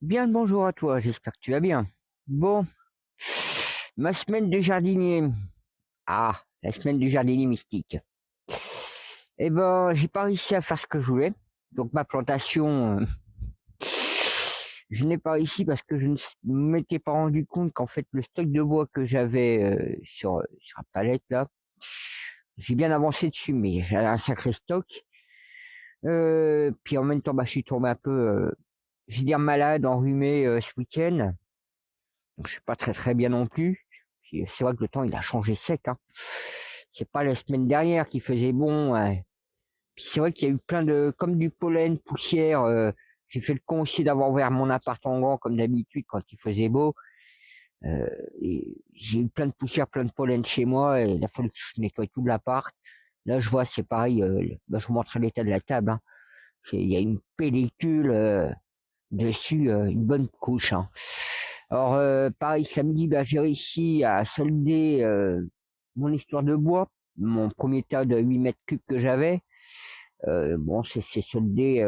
Bien le bonjour à toi, j'espère que tu vas bien. Bon, ma semaine de jardinier. Ah, la semaine du jardinier mystique. Eh ben, j'ai pas réussi à faire ce que je voulais. Donc ma plantation, je n'ai pas réussi parce que je ne m'étais pas rendu compte qu'en fait le stock de bois que j'avais sur la palette là, j'ai bien avancé dessus, mais j'avais un sacré stock. Puis en même temps, bah, je suis tombé un peu, je vais dire malade, enrhumé ce week-end. Donc je suis pas très très bien non plus. Puis, c'est vrai que le temps il a changé sec, hein. C'est pas la semaine dernière qui faisait bon, ouais. Puis c'est vrai qu'il y a eu plein de comme du pollen, poussière. J'ai fait le con aussi d'avoir ouvert mon appart en grand comme d'habitude quand il faisait beau. Euh, et j'ai eu plein de poussière, plein de pollen chez moi et il a fallu que je nettoie tout l'appart. Là je vois c'est pareil. Bah, je vous montrerai l'état de la table, hein. Il y a une pellicule dessus, une bonne couche, hein. Alors, pareil, samedi, bah, j'ai réussi à solder mon histoire de bois, mon premier tas de 8 mètres cubes que j'avais. Bon, c'est soldé,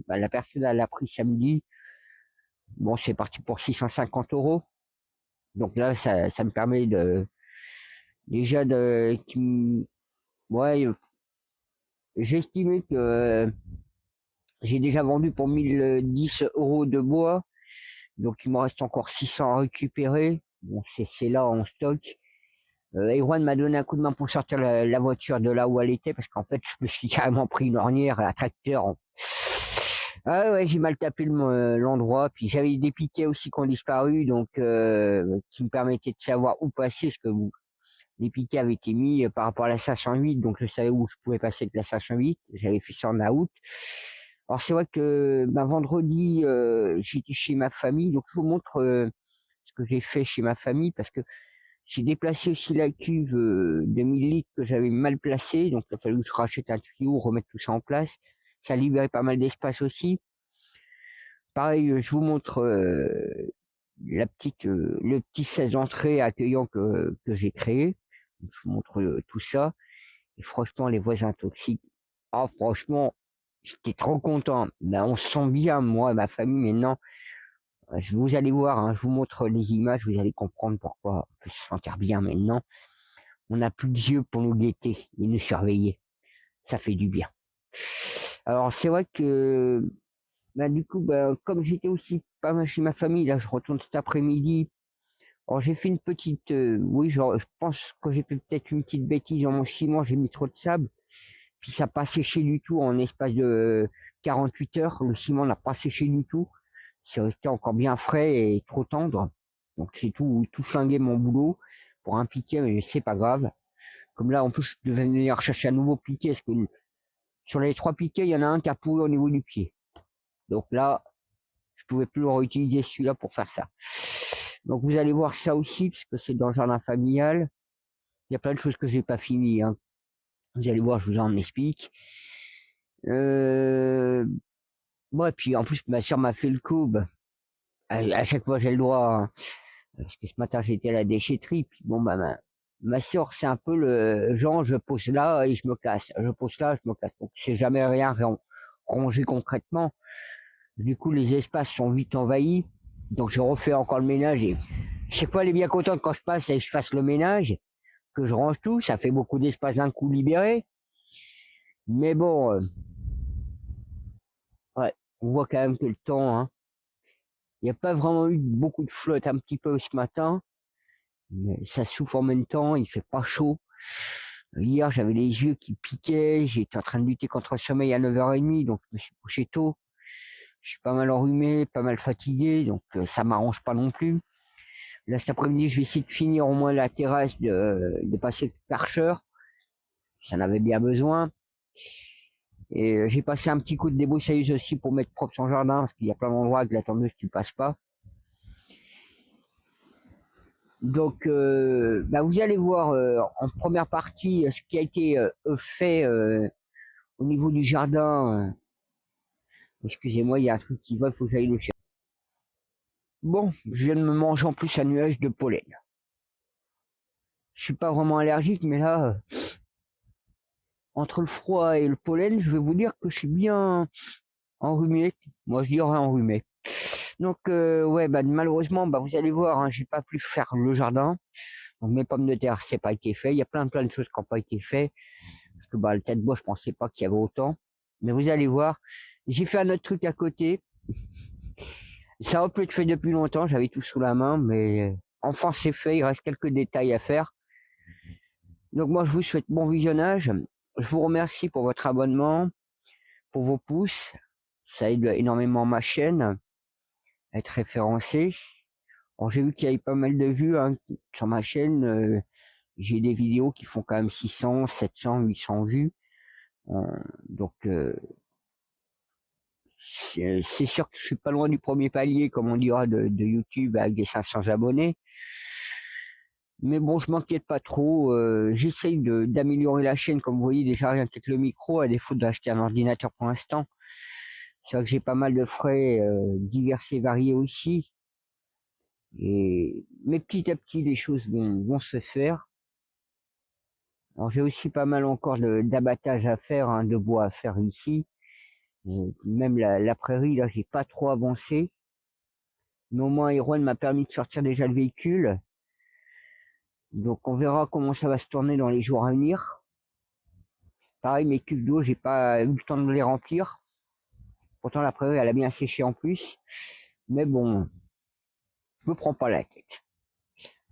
bah, la personne elle l'a pris samedi. Bon, c'est parti pour 650 €. Donc là, ça me permet de déjà ouais, j'ai estimé que j'ai déjà vendu pour 1010 € de bois. Donc il me reste encore 600 à récupérer. Bon, c'est là en stock. Erwan m'a donné un coup de main pour sortir la voiture de là où elle était, parce qu'en fait, je me suis carrément pris une ornière à tracteur. Ah ouais, j'ai mal tapé l'endroit. Puis j'avais des piquets aussi qui ont disparu, donc qui me permettaient de savoir où passer, parce que les piquets avaient été mis par rapport à la 508, donc je savais où je pouvais passer de la 508. J'avais fait ça en août. Alors c'est vrai que ben, vendredi, j'étais chez ma famille, donc je vous montre ce que j'ai fait chez ma famille, parce que j'ai déplacé aussi la cuve de 1000 litres que j'avais mal placée, donc il a fallu que je rachète un tuyau, remettre tout ça en place. Ça a libéré pas mal d'espace aussi. Pareil, je vous montre le petit 16 entrées accueillant que j'ai créé. Donc, je vous montre tout ça. Et franchement, les voisins toxiques, ah franchement, j'étais trop content. Ben, on se sent bien, moi et ma famille, maintenant. Vous allez voir, hein, je vous montre les images, vous allez comprendre pourquoi on peut se sentir bien maintenant. On n'a plus de yeux pour nous guetter et nous surveiller. Ça fait du bien. Alors c'est vrai que bah, du coup, bah, comme j'étais aussi pas mal chez ma famille, là je retourne cet après-midi. Alors j'ai fait une petite, oui, genre, je pense que j'ai fait peut-être une petite bêtise dans mon ciment, j'ai mis trop de sable, puis ça n'a pas séché du tout en espace de 48 heures. Le ciment n'a pas séché du tout. C'est resté encore bien frais et trop tendre. Donc c'est tout flingué mon boulot pour un piquet, mais c'est pas grave. Comme là, en plus, je devais venir chercher un nouveau piquet, parce que sur les trois piquets, il y en a un qui a pourri au niveau du pied. Donc là, je pouvais plus le réutiliser celui-là pour faire ça. Donc vous allez voir ça aussi, puisque c'est dans le jardin familial. Il y a plein de choses que j'ai pas fini, hein. Vous allez voir, je vous en explique. Euh, ouais, puis en plus, ma soeur m'a fait le coup. Bah, à chaque fois, j'ai le droit, hein. Parce que ce matin, j'étais à la déchetterie. Puis bon, bah, ma soeur, c'est un peu le genre, je pose là et je me casse. Je pose là, je me casse. Donc, c'est jamais rien rangé concrètement. Du coup, les espaces sont vite envahis. Donc, je refais encore le ménage et chaque fois, elle est bien contente quand je passe et que je fasse le ménage, que je range tout. Ça fait beaucoup d'espace d'un coup libéré. Mais bon, ouais, on voit quand même que le temps, hein, il n'y a pas vraiment eu beaucoup de flotte un petit peu ce matin, mais ça souffle en même temps, il fait pas chaud. Hier, j'avais les yeux qui piquaient, j'étais en train de lutter contre le sommeil à 9h30, donc je me suis couché tôt. Je suis pas mal enrhumé, pas mal fatigué, donc ça m'arrange pas non plus. Là, cet après-midi, je vais essayer de finir au moins la terrasse, de passer le karcher. J'en avais bien besoin. Et j'ai passé un petit coup de débroussailleuse aussi pour mettre propre son jardin, parce qu'il y a plein d'endroits avec la tondeuse, tu passes pas. Donc, bah, vous allez voir en première partie ce qui a été fait au niveau du jardin. Excusez-moi, il y a un truc qui va, il faut que j'aille le chercher. Bon, je viens de me manger en plus un nuage de pollen. Je suis pas vraiment allergique, mais là, entre le froid et le pollen, je vais vous dire que je suis bien enrhumé. Moi, je dirais enrhumé. Donc, ouais, bah, malheureusement, bah, vous allez voir, hein, j'ai pas pu faire le jardin. Donc, mes pommes de terre, c'est pas été fait. Il y a plein de choses qui n'ont pas été fait. Parce que, bah, le tas de bois, je pensais pas qu'il y avait autant. Mais vous allez voir, j'ai fait un autre truc à côté. Ça aurait pu être fait depuis longtemps, j'avais tout sous la main, mais enfin, c'est fait. Il reste quelques détails à faire. Donc, moi, je vous souhaite bon visionnage. Je vous remercie pour votre abonnement, pour vos pouces. Ça aide énormément ma chaîne à être référencée. Bon, j'ai vu qu'il y avait pas mal de vues, hein, sur ma chaîne. J'ai des vidéos qui font quand même 600, 700, 800 vues. Euh, donc, c'est sûr que je suis pas loin du premier palier, comme on dira, de YouTube avec des 500 abonnés. Mais bon, je m'inquiète pas trop. J'essaye d'améliorer la chaîne, comme vous voyez déjà rien qu'avec le micro, à défaut d'acheter un ordinateur pour l'instant. C'est vrai que j'ai pas mal de frais divers et variés aussi. Mais petit à petit, les choses vont se faire. Alors j'ai aussi pas mal encore d'abattage à faire, hein, de bois à faire ici. Même la prairie, là, j'ai pas trop avancé. Mais au moins, Erwan m'a permis de sortir déjà le véhicule. Donc on verra comment ça va se tourner dans les jours à venir. Pareil, mes cuves d'eau, j'ai pas eu le temps de les remplir. Pourtant, la prairie, elle a bien séché en plus. Mais bon, je me prends pas la tête.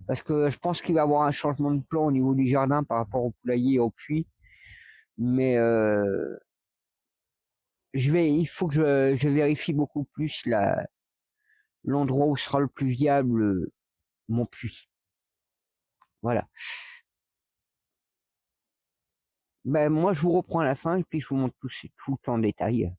Parce que je pense qu'il va y avoir un changement de plan au niveau du jardin par rapport au poulailler et au puits. Mais il faut que je vérifie beaucoup plus l'endroit où sera le plus viable mon puits. Voilà. Ben, moi, je vous reprends à la fin et puis je vous montre tout en détail.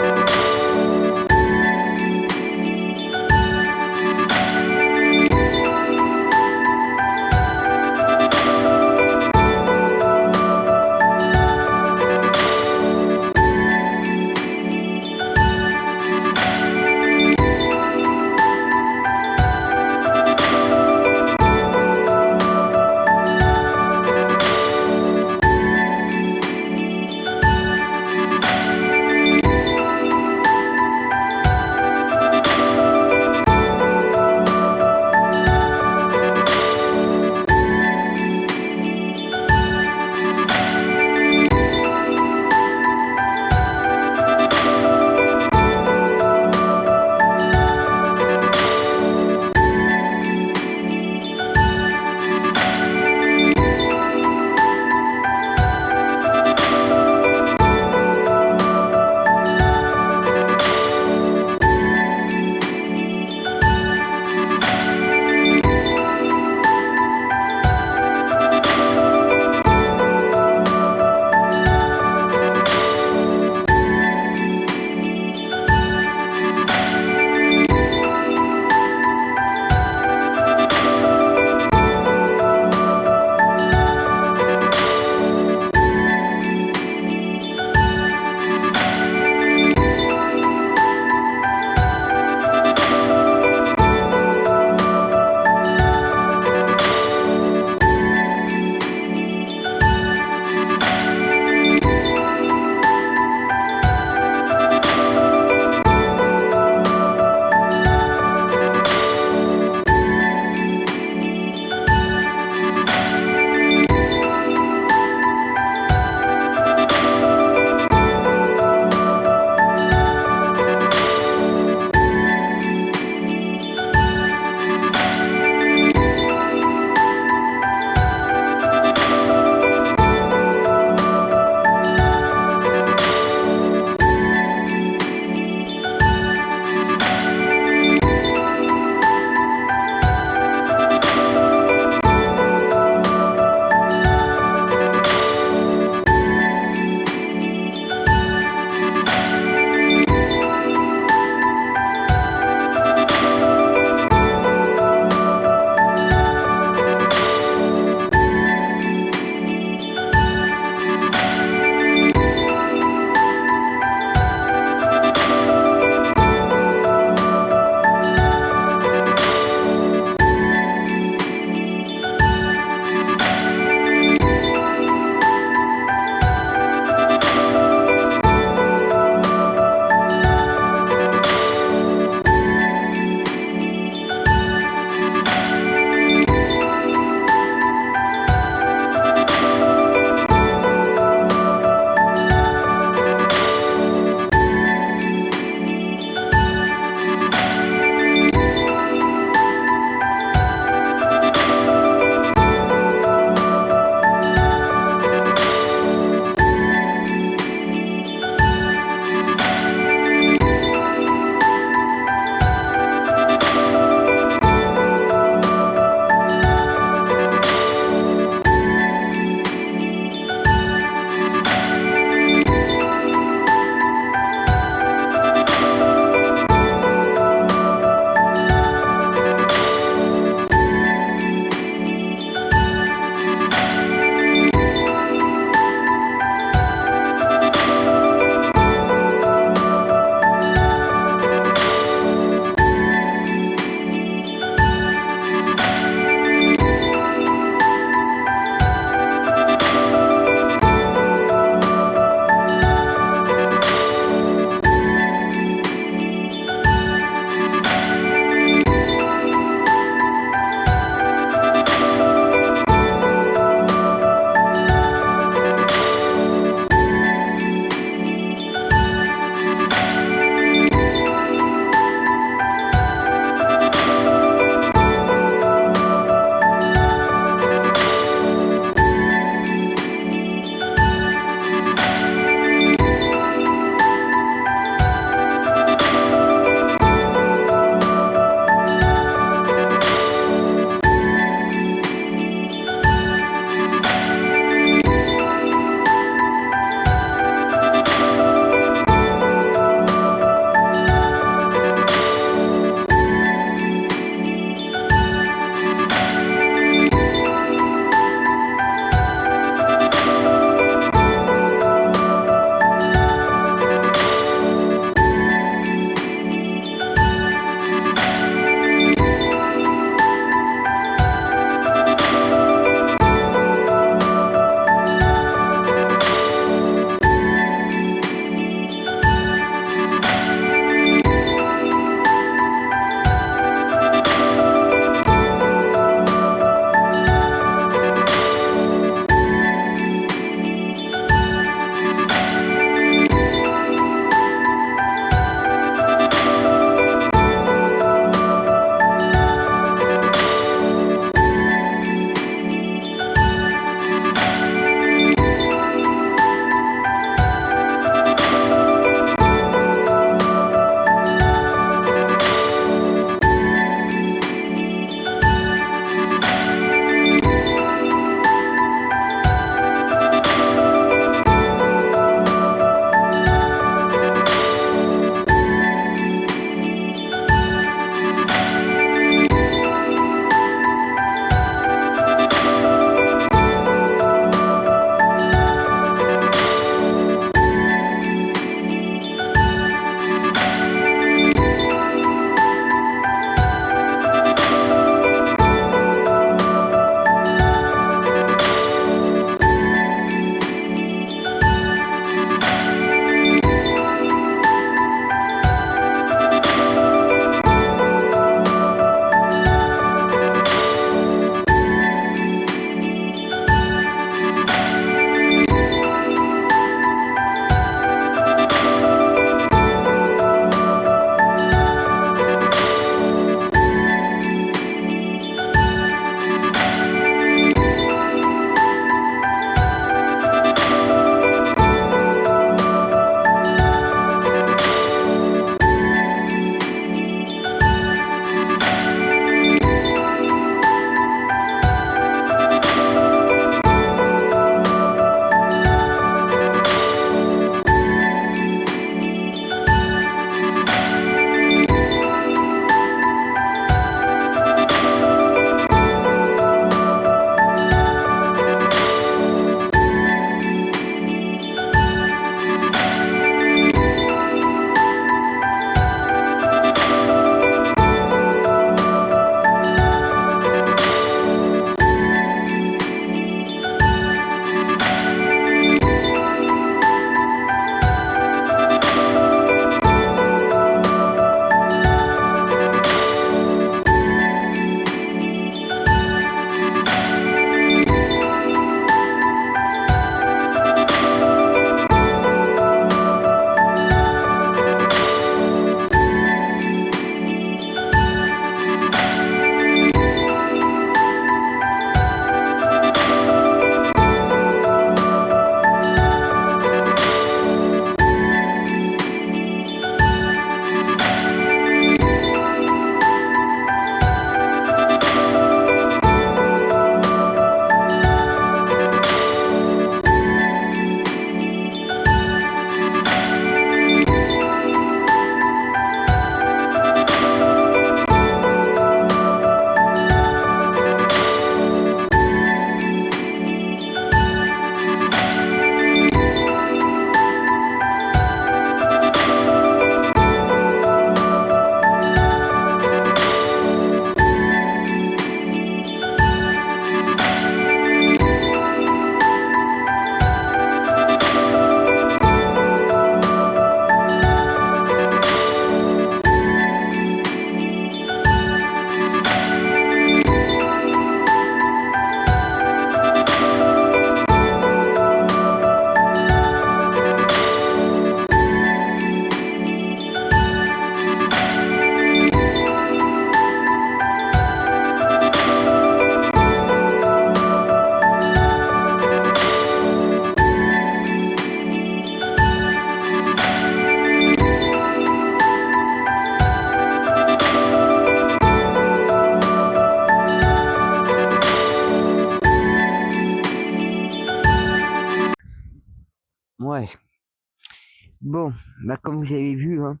Bon, bah comme vous avez vu, hein,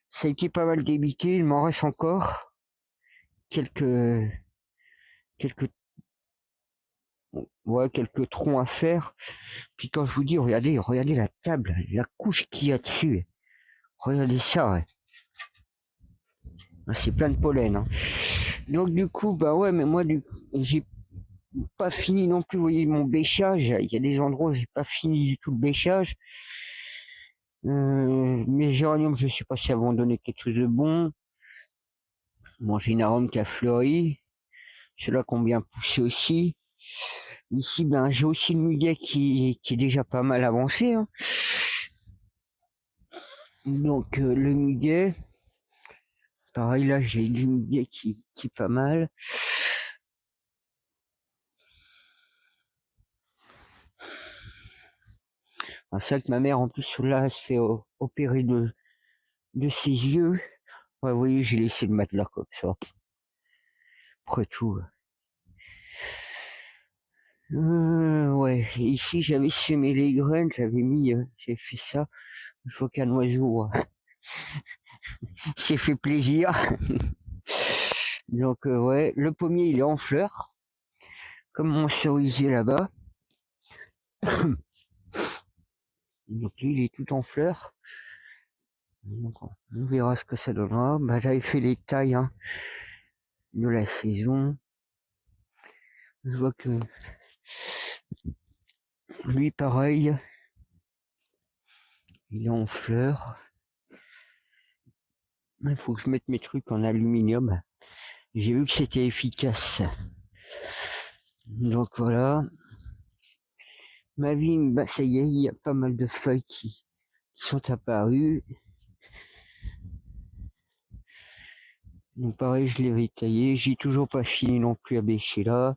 ça a été pas mal débité, il m'en reste encore quelques quelques ouais, quelques troncs à faire. Puis quand je vous dis, regardez la table, la couche qu'il y a dessus. Regardez ça, ouais. Ah, c'est plein de pollen, hein. Donc du coup, bah ouais, mais moi j'ai pas fini non plus, vous voyez mon bêchage, il y a des endroits où j'ai pas fini du tout le bêchage. Mes géraniums, je sais pas si elles vont donner quelque chose de bon. Bon, j'ai une arôme qui a fleuri. Ceux-là qui ont bien poussé aussi. Ici, ben, j'ai aussi le muguet qui est déjà pas mal avancé, hein. Donc, le muguet, pareil, là, j'ai du muguet qui est pas mal. C'est ça que ma mère, en plus, là, elle se fait opérer de ses yeux. Ouais, vous voyez, j'ai laissé le matelas comme ça. Après tout. Ouais, ici, j'avais semé les graines, j'ai fait ça. Je vois qu'un oiseau s'est fait plaisir. Donc, ouais, le pommier, il est en fleurs, comme mon cerisier là-bas. Donc, lui, il est tout en fleurs. Donc, on verra ce que ça donnera. Bah, j'avais fait les tailles, hein, de la saison. Je vois que lui, pareil, il est en fleurs. Il faut que je mette mes trucs en aluminium. J'ai vu que c'était efficace. Donc voilà. Ma vigne, bah ça y est, il y a pas mal de feuilles qui sont apparues. Donc pareil, je l'ai rétaillé. J'ai toujours pas fini non plus à bêcher là.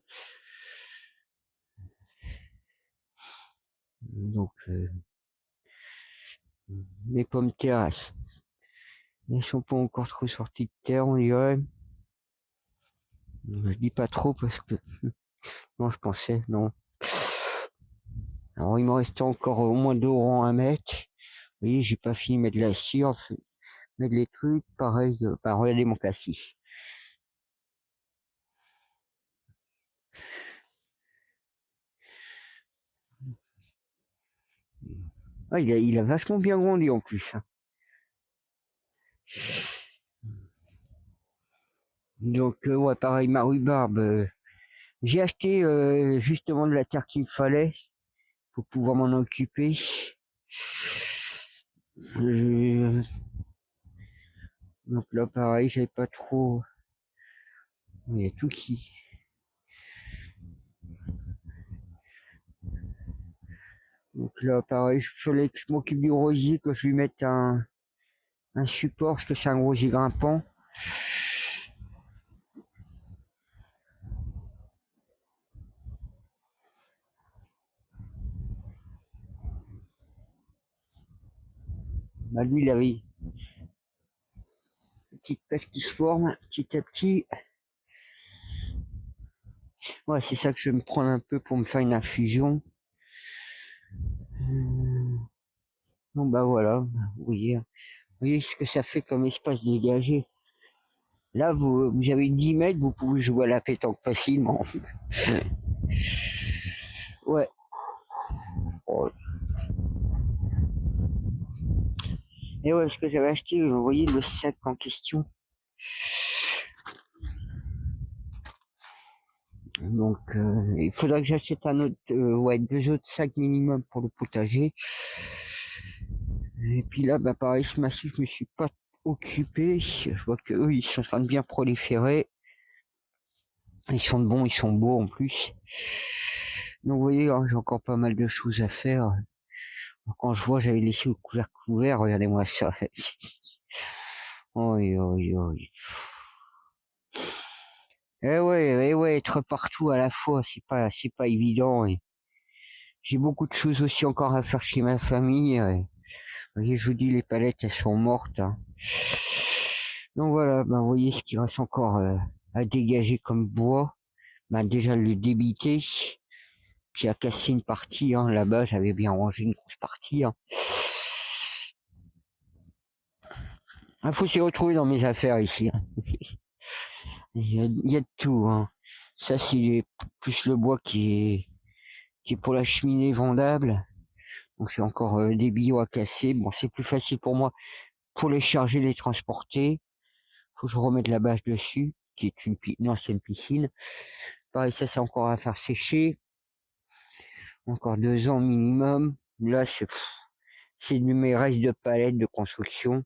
Donc mes pommes de terre, elles sont pas encore trop sorties de terre, on dirait. Je dis pas trop parce que non, je pensais non. Alors il me restait encore au moins 2 rangs à mettre. Vous voyez, j'ai pas fini de mettre de la cire, mettre les trucs. Pareil, bah, regardez mon cassis. Ah, il a vachement bien grandi en plus, hein. Donc ouais, pareil, ma rhubarbe. J'ai acheté justement de la terre qu'il me fallait pour pouvoir m'en occuper. Euh, donc là, pareil, j'avais pas trop. Il y a tout qui. Donc là, pareil, il fallait que je m'occupe du rosier, que je lui mette un support, parce que c'est un rosier grimpant. Bah, lui, il avait une petite pêche qui se forme petit à petit. Ouais, c'est ça que je vais me prendre un peu pour me faire une infusion. Bon, bah voilà, vous voyez ce que ça fait comme espace dégagé. Là, vous avez 10 mètres, vous pouvez jouer à la pétanque facilement. Ouais. Oh. Et ouais, ce que j'avais acheté, vous voyez le sac en question. Donc, il faudra que j'achète un autre, ouais, 2 autres sacs minimum pour le potager. Et puis là, bah pareil, ce massif, je me suis pas occupé. Je vois que eux, ils sont en train de bien proliférer. Ils sont bons, ils sont beaux en plus. Donc, vous voyez, hein, j'ai encore pas mal de choses à faire. Quand je vois, j'avais laissé le couvercle ouvert, regardez-moi ça. Oui, oui, oui. Eh ouais, être partout à la fois, c'est pas évident. Et j'ai beaucoup de choses aussi encore à faire chez ma famille. Vous voyez, je vous dis, les palettes, elles sont mortes, hein. Donc voilà, ben, vous voyez ce qui reste encore à dégager comme bois. Ben, déjà le débiter, puis à casser une partie, hein. Là-bas, j'avais bien rangé une grosse partie, hein. Il faut s'y retrouver dans mes affaires ici, hein. Il y a de tout, hein. Ça, c'est plus le bois qui est pour la cheminée vendable. Donc c'est encore des billots à casser. Bon, c'est plus facile pour moi pour les charger, les transporter. Faut que je remette la bâche dessus, qui est une ancienne piscine. Pareil, ça c'est encore à faire sécher. Encore 2 ans minimum. Là, c'est de mes restes de palettes de construction.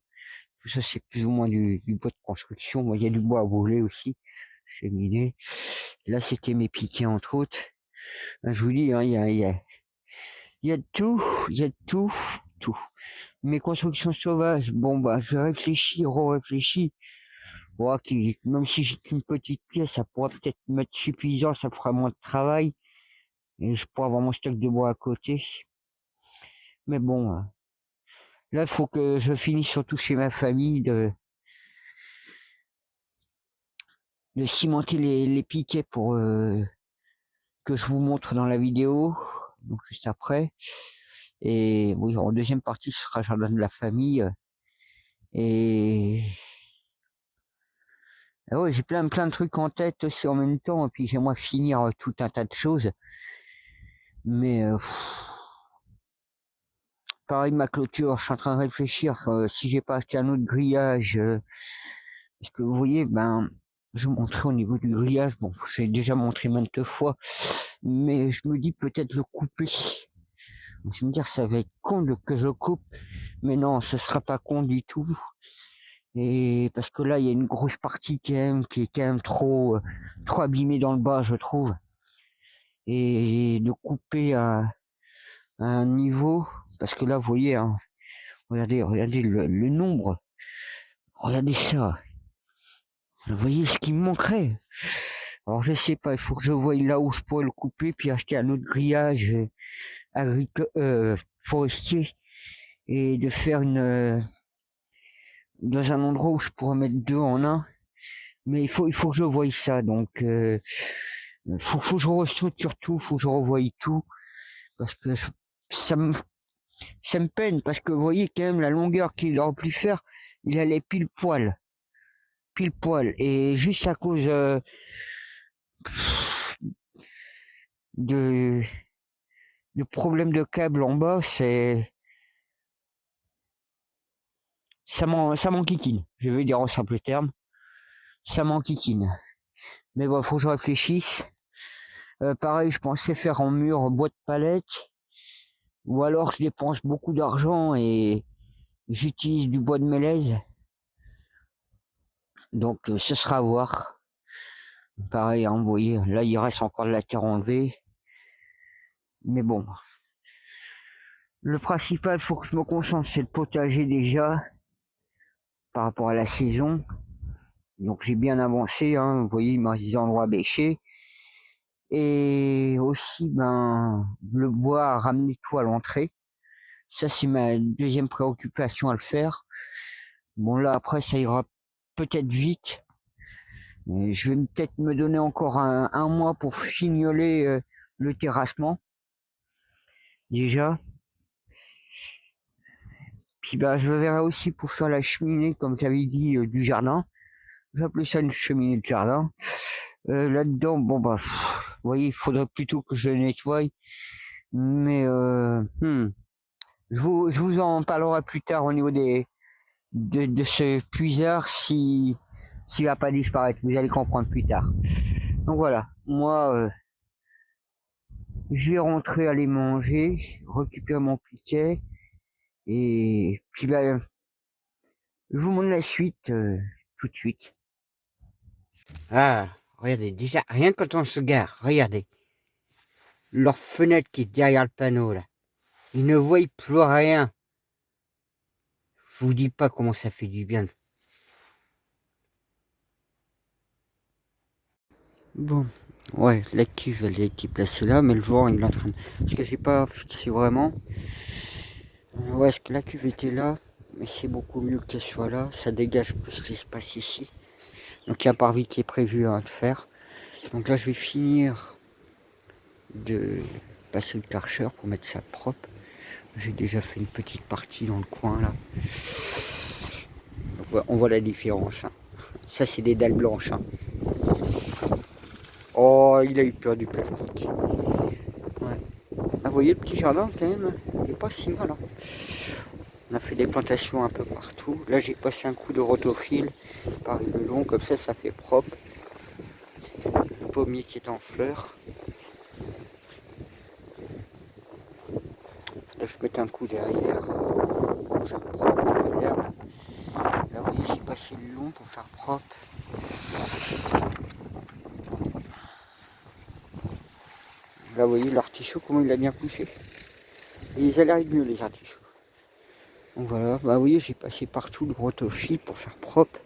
Tout ça, c'est plus ou moins du bois de construction. Bon, il y a du bois à brûler aussi. C'est miné. Là, c'était mes piquets, entre autres. Je vous dis, hein, il y a de tout. Il y a de tout. Tout. Mes constructions sauvages, bon, bah, je réfléchis, re-réfléchis. Bon, même si j'ai qu'une petite pièce, ça pourrait peut-être m'être suffisant, ça fera moins de travail. Et je pourrais avoir mon stock de bois à côté. Mais bon, là, il faut que je finisse surtout chez ma famille de cimenter les piquets pour que je vous montre dans la vidéo, donc juste après. Et oui, en deuxième partie, ce sera jardin de la famille. Et, et ouais, j'ai plein de trucs en tête aussi en même temps. Et puis j'aimerais finir tout un tas de choses. Mais pareil, ma clôture, je suis en train de réfléchir si j'ai pas acheté un autre grillage. Parce que vous voyez, ben, je vais montrer au niveau du grillage. Bon, j'ai déjà montré maintes fois. Mais je me dis peut-être le couper. Je vais me dire, ça va être con que je coupe. Mais non, ce sera pas con du tout. Et parce que là, il y a une grosse partie qui est quand même trop abîmée dans le bas, je trouve. Et de couper à un niveau, parce que là, vous voyez, hein, regardez le nombre. Regardez ça. Vous voyez ce qui me manquerait. Alors je sais pas, il faut que je voie là où je pourrais le couper, puis acheter un autre grillage forestier et de faire dans un endroit où je pourrais mettre 2 en 1. Mais il faut que je voie ça, donc faut que je restructure tout, faut que je revoie tout, parce que ça me ça me peine, parce que vous voyez quand même la longueur qu'il aurait pu faire, il allait pile poil, et juste à cause de le problème de câble en bas, ça m'enquiquine. Je vais dire en simple terme, ça m'enquiquine. Mais bon, faut que je réfléchisse. Pareil, je pensais faire en mur en bois de palette, ou alors je dépense beaucoup d'argent et j'utilise du bois de mélèze. Donc ce sera à voir. Pareil, hein, vous voyez, là il reste encore de la terre enlevée. Mais bon, le principal, faut que je me concentre, c'est le potager déjà, par rapport à la saison. Donc j'ai bien avancé, hein, vous voyez, il m'a des endroits bêchés. Et aussi, ben, le bois à ramener tout à l'entrée. Ça, c'est ma deuxième préoccupation à le faire. Bon, là, après, ça ira peut-être vite. Mais je vais peut-être me donner encore un mois pour fignoler le terrassement, déjà. Puis, bah, je verrai aussi pour faire la cheminée, comme j'avais dit, du jardin. J'appelais ça une cheminée de jardin. Là-dedans, bon, bah, vous voyez, il faudrait plutôt que je le nettoie. Mais, je vous en parlerai plus tard au niveau de ce puisard s'il va pas disparaître. Vous allez comprendre plus tard. Donc voilà, moi, je vais rentrer aller manger, récupérer mon piquet et puis ben, je vous montre la suite tout de suite. Ah, regardez, déjà, rien que quand on se gare, regardez. Leur fenêtre qui est derrière le panneau là. Ils ne voient plus rien. Je vous dis pas comment ça fait du bien. Bon, ouais, la cuve elle a été placée là, mais le vent il est en train de... Parce que j'ai pas fixé vraiment. Ouais, est-ce que la cuve était là, mais c'est beaucoup mieux qu'elle soit là. Ça dégage plus l'espace ici. Donc il y a un parvis qui est prévu à faire. Donc là je vais finir de passer le karcher pour mettre ça propre. J'ai déjà fait une petite partie dans le coin là. Donc On voit la différence. Hein. Ça, c'est des dalles blanches. Hein. Oh, il a eu peur du plastique. Ouais. Ah, vous voyez le petit jardin quand même, il n'est pas si mal. Hein. On a fait des plantations un peu partout. Là, j'ai passé un coup de rotophile par le long, comme ça fait propre. Le pommier qui est en fleurs. Là, je mets un coup derrière pour faire propre l'herbe. Là, vous voyez, j'ai passé le long pour faire propre. Là, vous voyez l'artichaut, comment il a bien poussé. Et ils arrivent mieux, les artichauts. Donc voilà, bah vous voyez, j'ai passé partout le rotophile pour faire propre.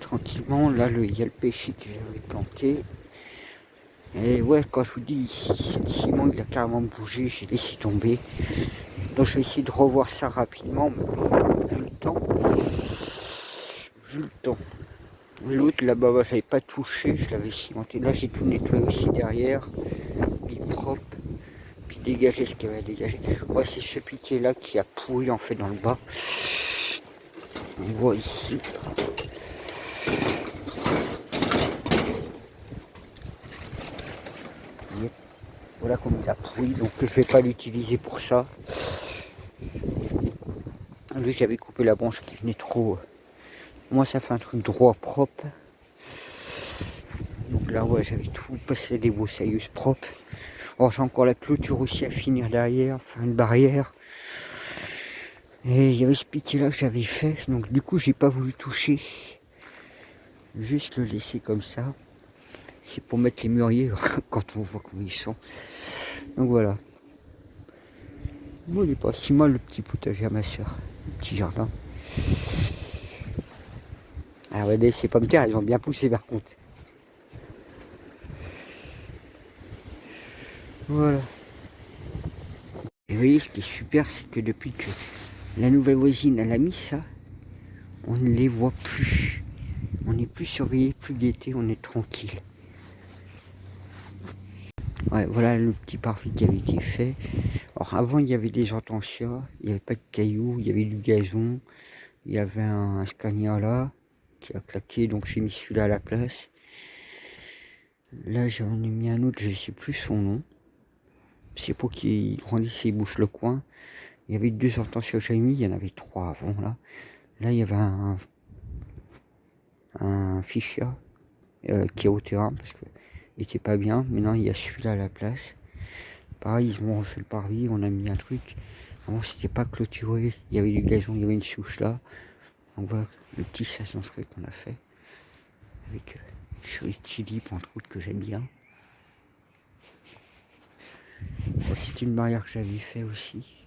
Tranquillement, là, il y a le péché que j'avais planté. Et ouais, quand je vous dis, ici, le ciment, il a carrément bougé, j'ai laissé tomber. Donc je vais essayer de revoir ça rapidement, mais vu le temps. Vu le temps. L'autre là-bas, bah, j'avais pas touché, je l'avais cimenté. Là, j'ai tout nettoyé aussi derrière, mis propre, puis dégagé ce qu'il y avait à dégager. Ouais, c'est ce piquet là qui a pourri en fait dans le bas. On voit ici. Voilà comme il a pourri, donc je vais pas l'utiliser pour ça. Lui, j'avais coupé la branche qui venait trop. Moi, ça fait un truc droit propre. Donc là, ouais, j'avais tout passé des broussailleuses propres. Alors, j'ai encore la clôture aussi à finir derrière, faire une barrière. Et il y avait ce piquet là que j'avais fait, donc du coup, j'ai pas voulu toucher. Juste le laisser comme ça. C'est pour mettre les mûriers quand on voit comment ils sont. Donc voilà. Bon, il est pas si mal le petit potager à ma soeur. Le petit jardin. Ah ouais, ces pommes de terre, elles ont bien poussé par contre. Voilà. Et vous voyez, ce qui est super, c'est que depuis que la nouvelle voisine elle a mis ça, on ne les voit plus. On n'est plus surveillé, plus guetté, on est tranquille. Ouais, voilà le petit parvis qui avait été fait. Alors avant, il y avait des hortensias, il n'y avait pas de cailloux, il y avait du gazon, il y avait un scania là qui a claqué, donc j'ai mis celui-là à la place. Là, j'en ai mis un autre, je ne sais plus son nom. C'est pour qu'il grandisse et bouche le coin. Il y avait 2 hortensias que j'avais mis, il y en avait 3 avant là. Là, il y avait un fichia qui est au terrain parce qu'il était pas bien. Maintenant, il y a celui-là à la place. Pareil, ils m'ont refait le parvis, on a mis un truc. Avant, c'était pas clôturé. Il y avait du gazon, il y avait une souche là. Donc voilà le petit sasson-frais qu'on a fait. Avec chili entre autres que j'aime bien. Ça, c'est une barrière que j'avais fait aussi.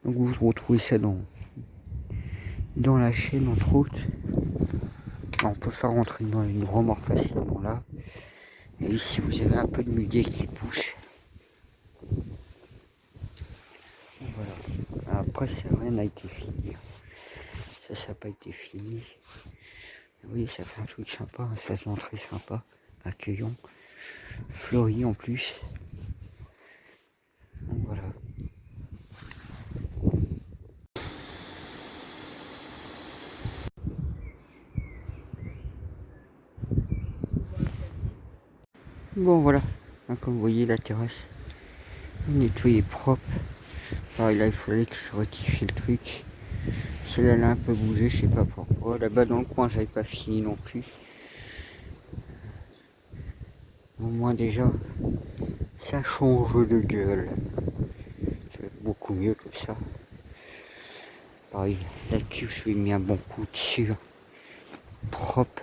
Donc vous retrouvez ça dans la chaîne entre autres. On peut faire rentrer dans une remorque facilement là. Et ici vous avez un peu de muguet qui pousse. Voilà. Après ça rien n'a été fini. Ça n'a pas été fini. Oui, ça fait un truc sympa, un sasson très sympa, accueillant, fleuri en plus. Donc voilà. Bon voilà, comme vous voyez la terrasse nettoyée propre. Pareil là il fallait que je rectifie le truc. Celle-là elle a un peu bougé, je sais pas pourquoi. Là-bas dans le coin j'avais pas fini non plus. Au moins déjà ça change de gueule. Ça va être beaucoup mieux comme ça. Pareil, la cuve je lui ai mis un bon coup dessus. Propre.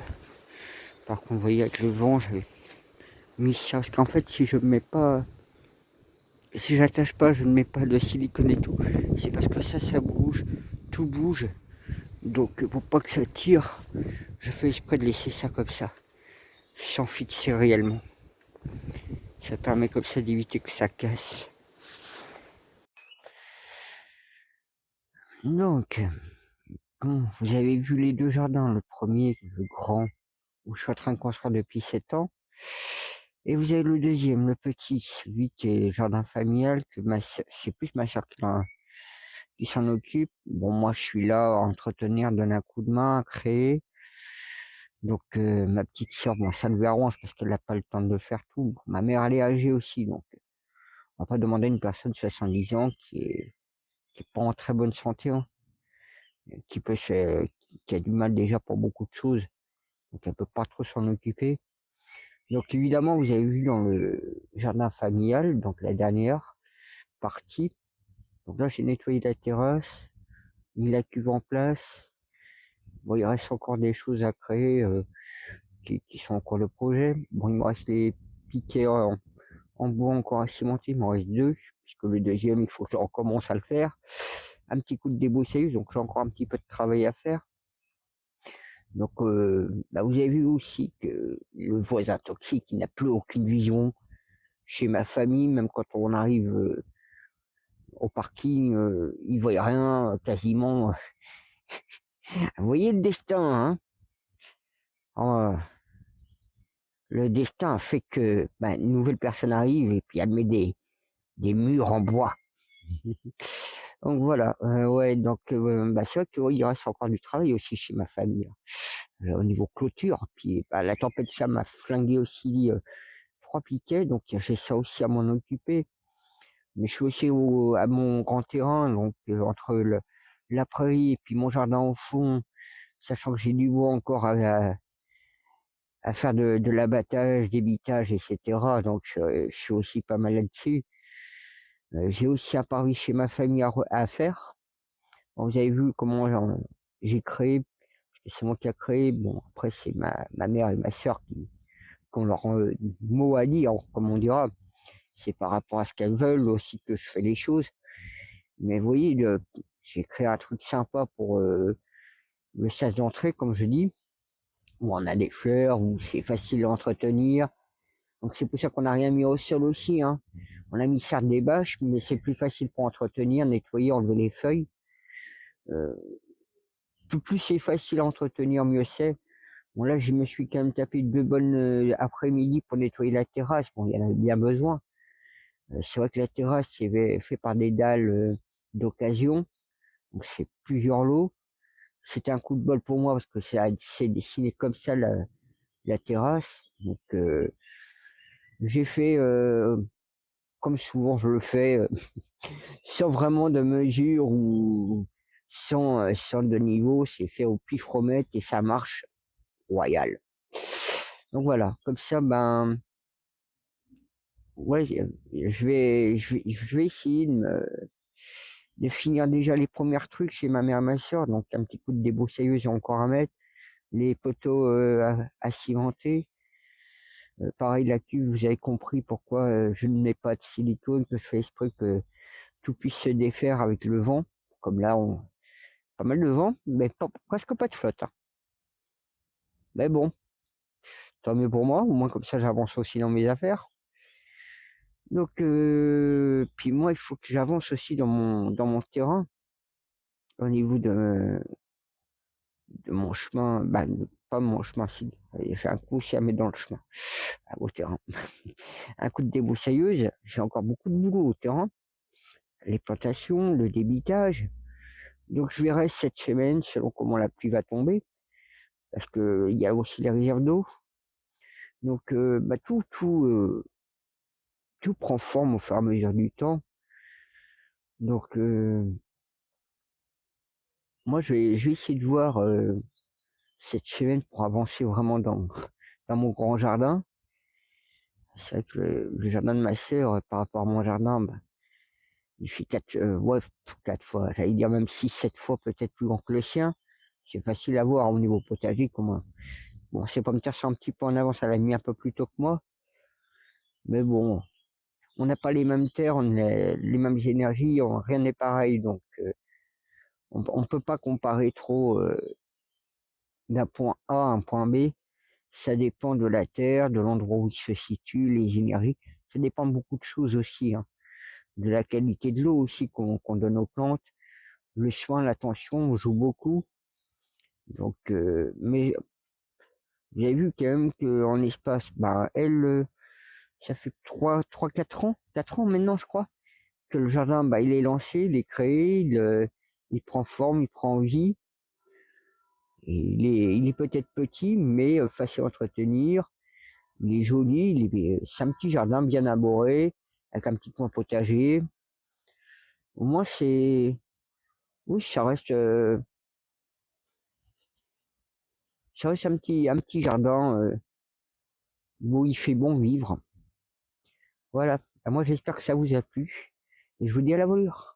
Par contre vous voyez avec le vent j'avais mis ça. Parce qu'en fait si je ne mets pas. Si j'attache pas, je ne mets pas de silicone et tout. C'est parce que ça bouge, tout bouge. Donc pour pas que ça tire, je fais exprès de laisser ça comme ça, sans fixer réellement. Ça permet comme ça d'éviter que ça casse. Donc, bon, vous avez vu les 2 jardins. Le premier, le grand, où je suis en train de construire depuis 7 ans. Et vous avez le deuxième, le petit, celui qui est jardin familial, que c'est plus ma soeur qui s'en occupe. Bon, moi, je suis là à entretenir, donner un coup de main, à créer. Donc, ma petite sœur, bon, ça lui arrange parce qu'elle n'a pas le temps de faire tout. Bon, ma mère, elle est âgée aussi, donc on va pas demander à une personne de 70 ans qui est pas en très bonne santé, hein, qui peut se, qui a du mal déjà pour beaucoup de choses, donc elle peut pas trop s'en occuper. Donc évidemment, vous avez vu dans le jardin familial, donc la dernière partie. Donc là, j'ai nettoyé la terrasse, mis la cuve en place. Bon, il reste encore des choses à créer qui sont encore le projet. Bon, il me reste les piquets en bois encore à cimenter, il m'en reste deux, puisque le deuxième, il faut que je recommence à le faire. Un petit coup de débroussailleuse, donc j'ai encore un petit peu de travail à faire. Donc, bah, vous avez vu aussi que le voisin toxique, il n'a plus aucune vision chez ma famille, même quand on arrive au parking, il voit rien quasiment. Vous voyez le destin, hein. Alors, le destin fait que bah, une nouvelle personne arrive et puis elle met des murs en bois. Donc voilà, ouais, donc bah, c'est vrai qu'il reste encore du travail aussi chez ma famille, hein. Au niveau clôture. Puis bah, la tempête, ça m'a flingué aussi 3 piquets, donc j'ai ça aussi à m'en occuper. Mais je suis aussi à mon grand terrain, donc entre la prairie et puis mon jardin au fond, sachant que j'ai du bois encore à faire de l'abattage, des bitages, etc. Donc je suis aussi pas mal là-dessus. J'ai aussi un pari chez ma famille à faire. Bon, vous avez vu comment j'ai créé, c'est moi qui a créé. Bon, après, c'est ma mère et ma soeur qui ont leur mot à dire, comme on dira. C'est par rapport à ce qu'elles veulent aussi que je fais les choses. Mais vous voyez, j'ai créé un truc sympa pour le sas d'entrée, comme je dis, où on a des fleurs, où c'est facile à entretenir. Donc c'est pour ça qu'on n'a rien mis au sol aussi, hein. On a mis certes des bâches, mais c'est plus facile pour entretenir, nettoyer, enlever les feuilles. Euh, plus c'est facile à entretenir, mieux c'est. Bon là, je me suis quand même tapé 2 bonnes après-midi pour nettoyer la terrasse. Bon, il y en avait bien besoin. C'est vrai que la terrasse c'est fait par des dalles d'occasion, donc c'est plusieurs lots. C'était un coup de bol pour moi parce que c'est dessiné comme ça la terrasse. Donc j'ai fait comme souvent je le fais, sans vraiment de mesure ou sans de niveau. C'est fait au pifromètre et ça marche royal. Donc voilà, comme ça, ben ouais, je vais essayer de finir déjà les premiers trucs chez ma mère et ma soeur. Donc un petit coup de débroussailleuse encore à mettre, les poteaux à cimenter. Pareil, la cuve, vous avez compris pourquoi je ne mets pas de silicone, que je fais exprès que tout puisse se défaire avec le vent. Comme là, pas mal de vent, mais presque pas de flotte, hein. Mais bon, tant mieux pour moi, au moins comme ça j'avance aussi dans mes affaires. Donc, puis moi, il faut que j'avance aussi dans mon terrain, au niveau de mon chemin, bah, pas mon chemin, si, j'ai un coup aussi à mettre dans le chemin, au terrain. Un coup de débroussailleuse, j'ai encore beaucoup de boulot au terrain, les plantations, le débitage. Donc je verrai cette semaine selon comment la pluie va tomber, parce que il y a aussi les réserves d'eau. Donc bah, tout prend forme au fur et à mesure du temps. Donc moi je vais essayer de voir cette semaine pour avancer vraiment dans mon grand jardin. C'est vrai que le jardin de ma sœur par rapport à mon jardin, bah, il fait ouais, 4 fois, j'allais dire même 6, 7 fois peut-être plus grand que le sien. C'est facile à voir au niveau potager comment. Bon, c'est pas me dire c'est un petit peu en avance, elle a mis un peu plus tôt que moi. Mais bon, on n'a pas les mêmes terres, on a les mêmes énergies, rien n'est pareil. Donc, on ne peut pas comparer trop d'un point A à un point B. Ça dépend de la terre, de l'endroit où il se situe, les énergies. Ça dépend de beaucoup de choses aussi, hein. De la qualité de l'eau aussi qu'on donne aux plantes. Le soin, l'attention, on joue beaucoup. Donc, mais vous avez vu quand même qu'en espace, bah, elle, ça fait 4 ans maintenant, je crois, que le jardin, bah, il est lancé, il est créé, il prend forme, il prend vie. Et il est peut-être petit, mais facile à entretenir. Il est joli, c'est un petit jardin bien arboré, avec un petit coin potager. Au moins, oui, ça reste un petit jardin où il fait bon vivre. Voilà. Moi, j'espère que ça vous a plu. Et je vous dis à la volure.